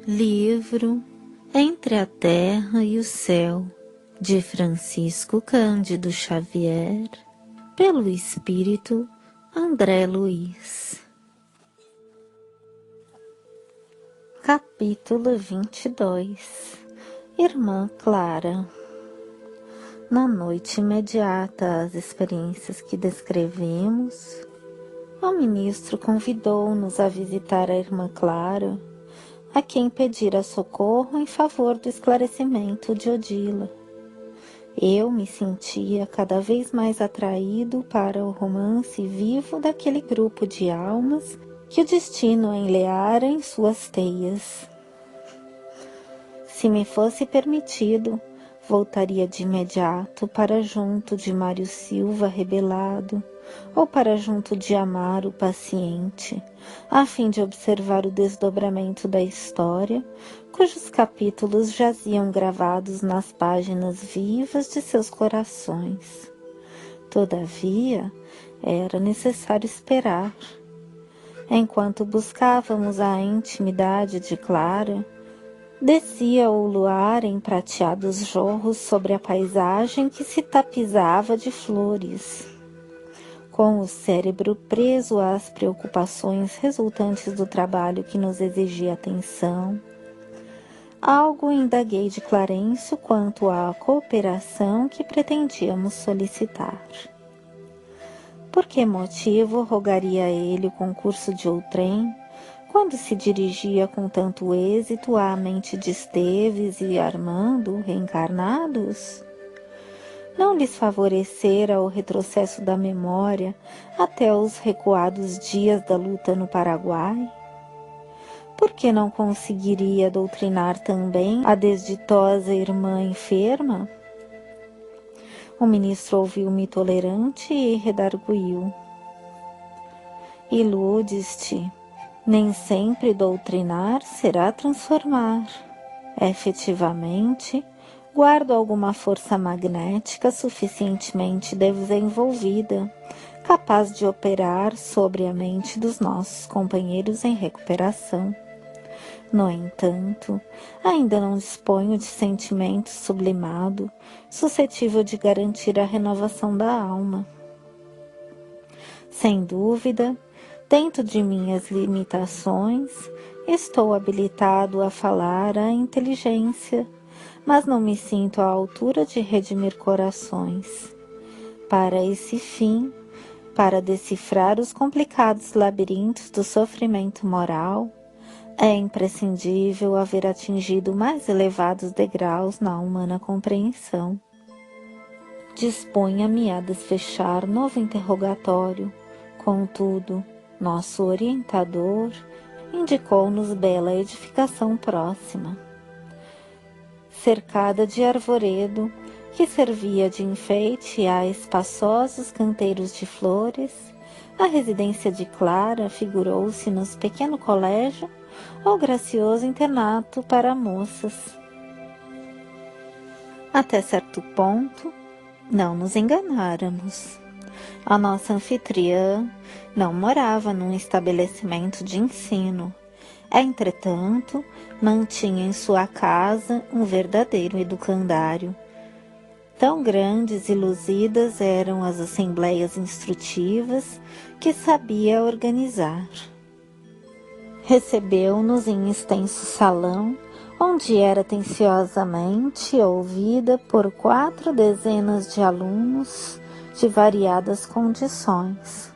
Livro Entre a Terra e o Céu, de Francisco Cândido Xavier, pelo Espírito André Luiz. Capítulo 22. Irmã Clara. Na noite imediata às experiências que descrevemos, o ministro convidou-nos a visitar a irmã Clara, a quem pedira socorro em favor do esclarecimento de Odila. Eu me sentia cada vez mais atraído para o romance vivo daquele grupo de almas que o destino enleara em suas teias. Se me fosse permitido, voltaria de imediato para junto de Mário Silva rebelado, ou para junto de Amaro paciente, a fim de observar o desdobramento da história, cujos capítulos jaziam gravados nas páginas vivas de seus corações. Todavia, era necessário esperar. Enquanto buscávamos a intimidade de Clara, descia o luar em prateados jorros sobre a paisagem que se tapizava de flores. Com o cérebro preso às preocupações resultantes do trabalho que nos exigia atenção, algo indaguei de Clarencio quanto à cooperação que pretendíamos solicitar. Por que motivo rogaria ele o concurso de outrem, quando se dirigia com tanto êxito à mente de Esteves e Armando reencarnados? Não lhes favorecera o retrocesso da memória até os recuados dias da luta no Paraguai? Por que não conseguiria doutrinar também a desditosa irmã enferma? O ministro ouviu-me tolerante e redarguiu. Iludes-te, nem sempre doutrinar será transformar. Efetivamente, guardo alguma força magnética suficientemente desenvolvida, capaz de operar sobre a mente dos nossos companheiros em recuperação. No entanto, ainda não disponho de sentimento sublimado, suscetível de garantir a renovação da alma. Sem dúvida, dentro de minhas limitações, estou habilitado a falar à inteligência, mas não me sinto à altura de redimir corações. Para esse fim, para decifrar os complicados labirintos do sofrimento moral, é imprescindível haver atingido mais elevados degraus na humana compreensão. Disponha-me a desfechar novo interrogatório, contudo, nosso orientador indicou-nos bela edificação próxima. Cercada de arvoredo, que servia de enfeite a espaçosos canteiros de flores, a residência de Clara figurou-se-nos pequeno colégio ou gracioso internato para moças. Até certo ponto, não nos enganáramos. A nossa anfitriã não morava num estabelecimento de ensino. Entretanto, mantinha em sua casa um verdadeiro educandário. Tão grandes e luzidas eram as assembleias instrutivas que sabia organizar. Recebeu-nos em extenso salão, onde era atenciosamente ouvida por 4 dezenas de alunos de variadas condições,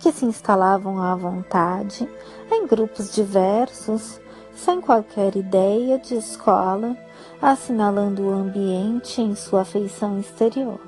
que se instalavam à vontade em grupos diversos, sem qualquer ideia de escola, assinalando o ambiente em sua feição exterior.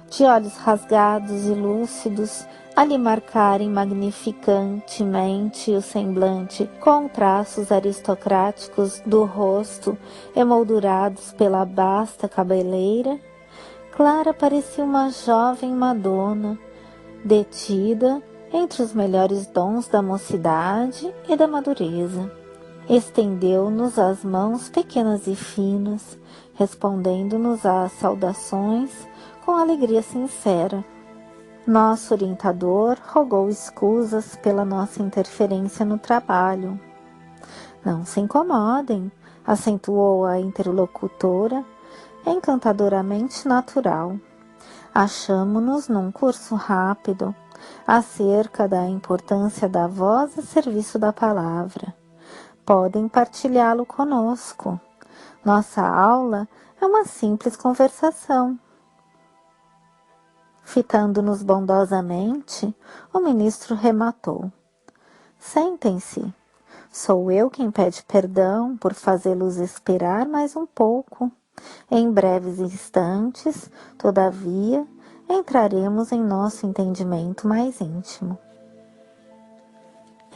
De olhos rasgados e lúcidos, a lhe marcarem magnificantemente o semblante com traços aristocráticos do rosto emoldurados pela basta cabeleira, Clara parecia uma jovem Madonna, detida entre os melhores dons da mocidade e da madureza. Estendeu-nos as mãos pequenas e finas, respondendo-nos às saudações com alegria sincera. Nosso orientador rogou escusas pela nossa interferência no trabalho. Não se incomodem, acentuou a interlocutora, encantadoramente natural. Achamo-nos num curso rápido acerca da importância da voz a serviço da palavra. Podem partilhá-lo conosco. Nossa aula é uma simples conversação. Fitando-nos bondosamente, o ministro rematou. Sentem-se. Sou eu quem pede perdão por fazê-los esperar mais um pouco. Em breves instantes, todavia, entraremos em nosso entendimento mais íntimo.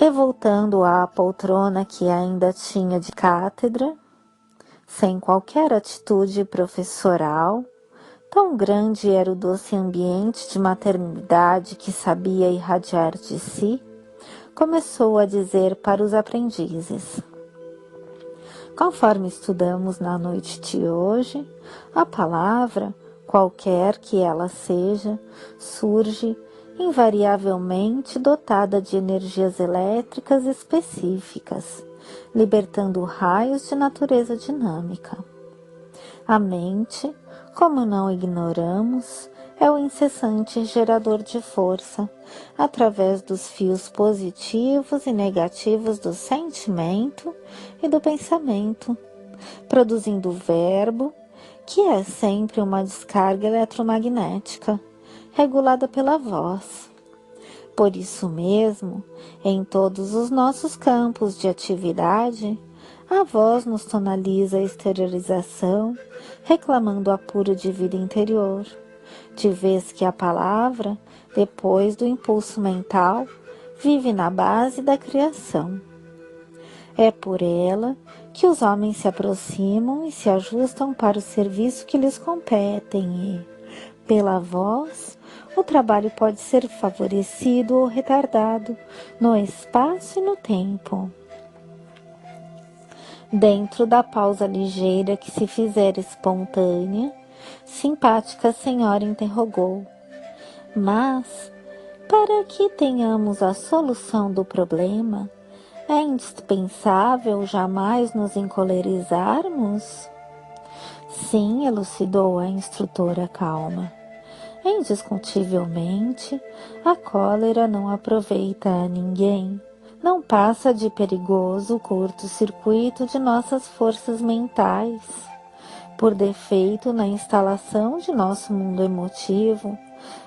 E voltando à poltrona que ainda tinha de cátedra, sem qualquer atitude professoral, tão grande era o doce ambiente de maternidade que sabia irradiar de si, começou a dizer para os aprendizes. Conforme estudamos na noite de hoje, a palavra, qualquer que ela seja, surge invariavelmente dotada de energias elétricas específicas, libertando raios de natureza dinâmica. A mente, como não ignoramos, é o incessante gerador de força, através dos fios positivos e negativos do sentimento e do pensamento, produzindo o verbo, que é sempre uma descarga eletromagnética, regulada pela voz. Por isso mesmo, em todos os nossos campos de atividade, a voz nos tonaliza a exteriorização, reclamando apuro de vida interior, de vez que a palavra, depois do impulso mental, vive na base da criação. É por ela que os homens se aproximam e se ajustam para o serviço que lhes competem e, pela voz, o trabalho pode ser favorecido ou retardado no espaço e no tempo. Dentro da pausa ligeira que se fizer espontânea, simpática senhora interrogou. Mas, para que tenhamos a solução do problema, é indispensável jamais nos encolerizarmos? Sim, elucidou a instrutora calma. Indiscutivelmente, a cólera não aproveita a ninguém. Não passa de perigoso curto-circuito de nossas forças mentais. Por defeito na instalação de nosso mundo emotivo,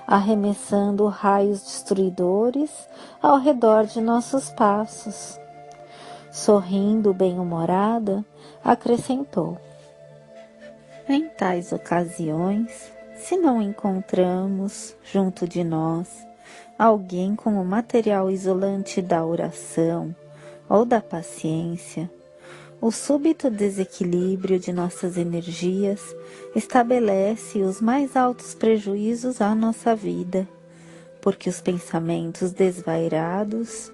arremessando raios destruidores ao redor de nossos passos. Sorrindo bem-humorada, acrescentou. Em tais ocasiões, se não encontramos, junto de nós, alguém com o material isolante da oração ou da paciência, o súbito desequilíbrio de nossas energias estabelece os mais altos prejuízos à nossa vida, porque os pensamentos desvairados,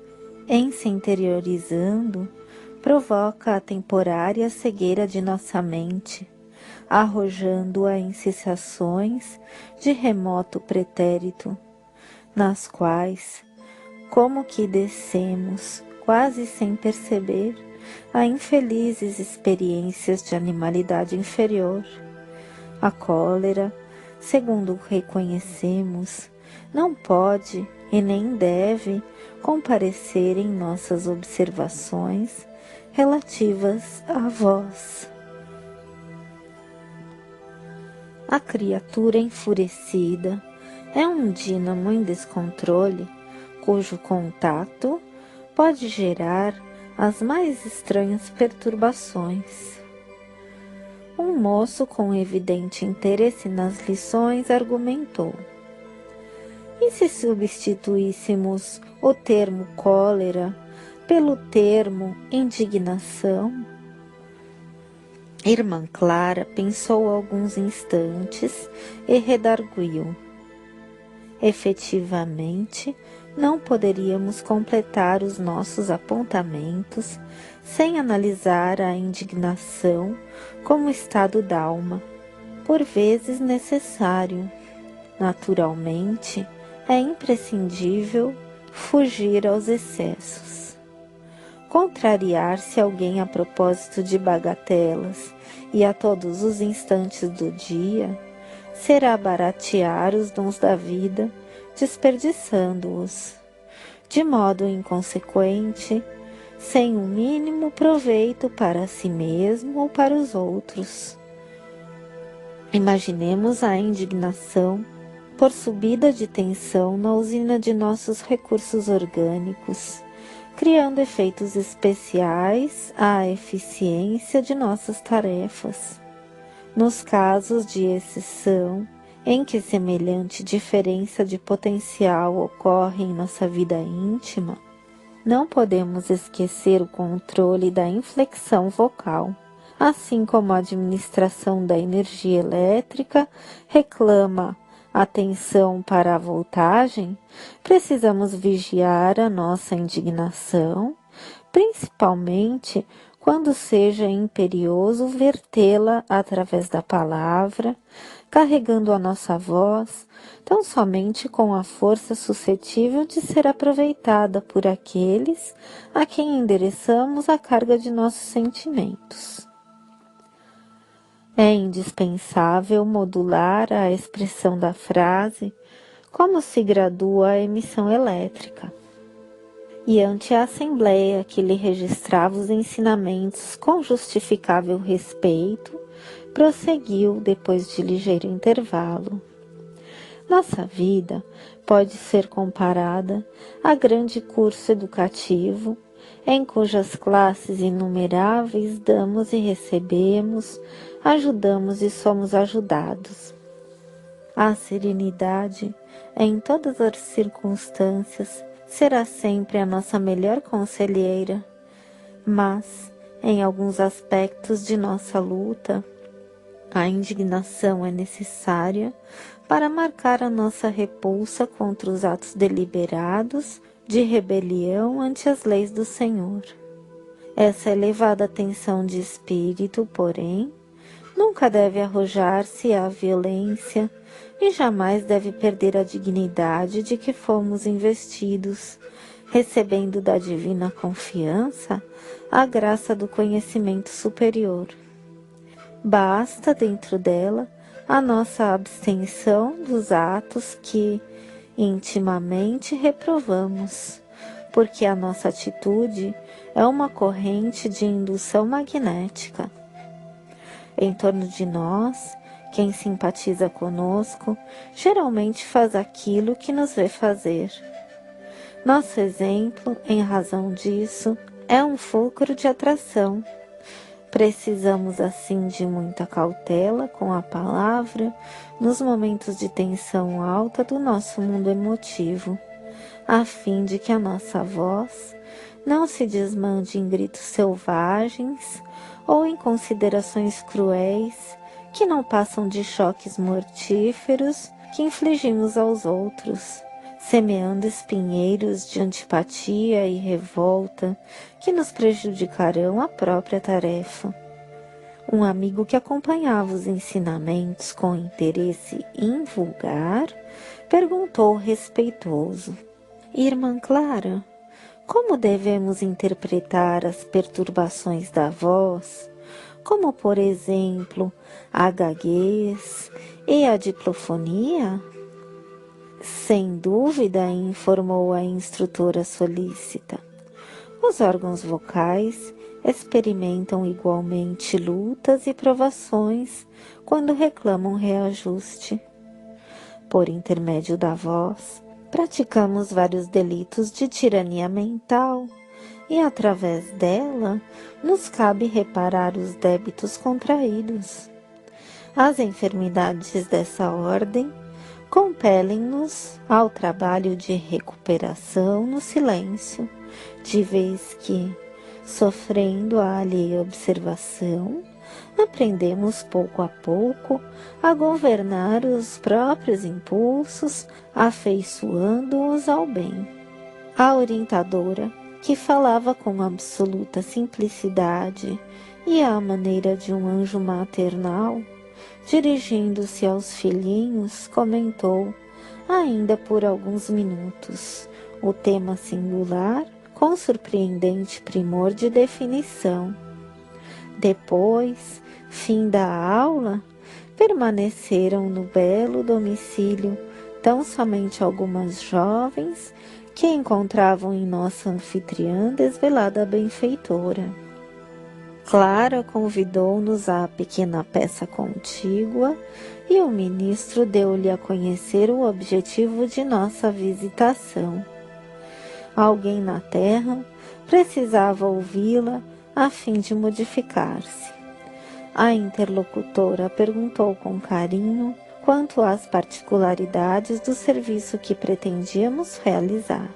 em se interiorizando, provoca a temporária cegueira de nossa mente, arrojando-a em sensações de remoto pretérito, nas quais, como que descemos, quase sem perceber, a infelizes experiências de animalidade inferior. A cólera, segundo reconhecemos, não pode e nem deve comparecer em nossas observações relativas à voz. A criatura enfurecida é um dínamo em descontrole, cujo contato pode gerar as mais estranhas perturbações. Um moço com evidente interesse nas lições argumentou. E se substituíssemos o termo cólera pelo termo indignação? Irmã Clara pensou alguns instantes e redarguiu. Efetivamente, não poderíamos completar os nossos apontamentos sem analisar a indignação como estado d'alma, por vezes necessário. Naturalmente, é imprescindível fugir aos excessos. Contrariar-se alguém a propósito de bagatelas e a todos os instantes do dia será baratear os dons da vida, desperdiçando-os, de modo inconsequente, sem o mínimo proveito para si mesmo ou para os outros. Imaginemos a indignação por subida de tensão na usina de nossos recursos orgânicos, criando efeitos especiais à eficiência de nossas tarefas. Nos casos de exceção, em que semelhante diferença de potencial ocorre em nossa vida íntima, não podemos esquecer o controle da inflexão vocal. Assim como a administração da energia elétrica reclama atenção para a voltagem, precisamos vigiar a nossa indignação, principalmente quando seja imperioso vertê-la através da palavra, carregando a nossa voz, tão somente com a força suscetível de ser aproveitada por aqueles a quem endereçamos a carga de nossos sentimentos. É indispensável modular a expressão da frase como se gradua a emissão elétrica. E ante a assembleia que lhe registrava os ensinamentos com justificável respeito, prosseguiu depois de ligeiro intervalo. Nossa vida pode ser comparada a grande curso educativo, em cujas classes inumeráveis damos e recebemos, ajudamos e somos ajudados. A serenidade, em todas as circunstâncias, será sempre a nossa melhor conselheira, mas, em alguns aspectos de nossa luta, a indignação é necessária para marcar a nossa repulsa contra os atos deliberados de rebelião ante as leis do Senhor. Essa elevada tensão de espírito, porém, nunca deve arrojar-se à violência e jamais deve perder a dignidade de que fomos investidos, recebendo da divina confiança a graça do conhecimento superior. Basta dentro dela a nossa abstenção dos atos que intimamente reprovamos, porque a nossa atitude é uma corrente de indução magnética. Em torno de nós, quem simpatiza conosco geralmente faz aquilo que nos vê fazer. Nosso exemplo, em razão disso, é um fulcro de atração. Precisamos assim de muita cautela com a palavra nos momentos de tensão alta do nosso mundo emotivo, a fim de que a nossa voz não se desmande em gritos selvagens ou em considerações cruéis que não passam de choques mortíferos que infligimos aos outros, semeando espinheiros de antipatia e revolta que nos prejudicarão a própria tarefa. Um amigo que acompanhava os ensinamentos com interesse invulgar perguntou respeitoso: Irmã Clara, como devemos interpretar as perturbações da voz, como por exemplo a gaguez e a diplofonia? Sem dúvida, informou a instrutora solícita. Os órgãos vocais experimentam igualmente lutas e provações quando reclamam reajuste. Por intermédio da voz, praticamos vários delitos de tirania mental e, através dela, nos cabe reparar os débitos contraídos. As enfermidades dessa ordem compelem-nos ao trabalho de recuperação no silêncio, de vez que, sofrendo a alheia observação, aprendemos pouco a pouco a governar os próprios impulsos, afeiçoando-os ao bem. A orientadora, que falava com absoluta simplicidade e à maneira de um anjo maternal, dirigindo-se aos filhinhos, comentou, ainda por alguns minutos, o tema singular com surpreendente primor de definição. Depois, fim da aula, permaneceram no belo domicílio tão somente algumas jovens que encontravam em nossa anfitriã desvelada benfeitora. Clara convidou-nos à pequena peça contígua e o ministro deu-lhe a conhecer o objetivo de nossa visitação. Alguém na terra precisava ouvi-la a fim de modificar-se. A interlocutora perguntou com carinho quanto às particularidades do serviço que pretendíamos realizar.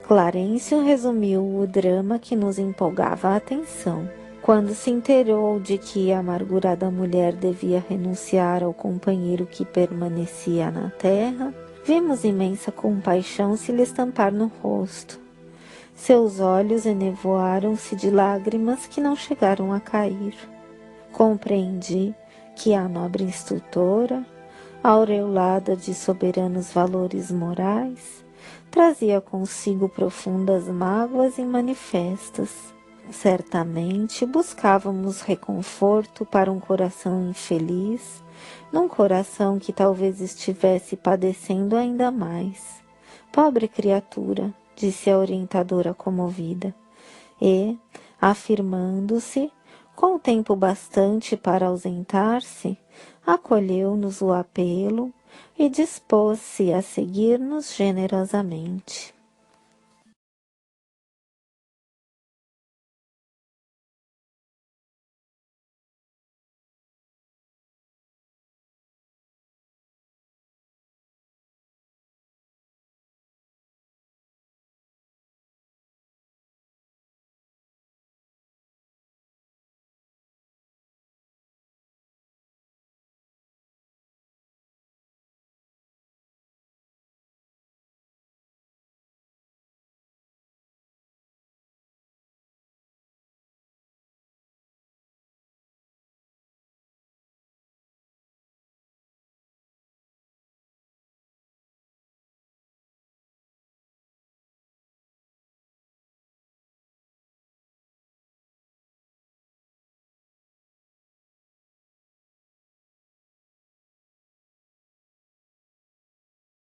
Clarencio resumiu o drama que nos empolgava a atenção. Quando se inteirou de que a amargurada mulher devia renunciar ao companheiro que permanecia na terra, vimos imensa compaixão se lhe estampar no rosto. Seus olhos enevoaram-se de lágrimas que não chegaram a cair. Compreendi que a nobre instrutora, aureolada de soberanos valores morais, trazia consigo profundas mágoas manifestas. Certamente buscávamos reconforto para um coração infeliz, num coração que talvez estivesse padecendo ainda mais. Pobre criatura, disse a orientadora comovida, e, afirmando-se, com tempo bastante para ausentar-se, acolheu-nos o apelo e dispôs-se a seguir-nos generosamente.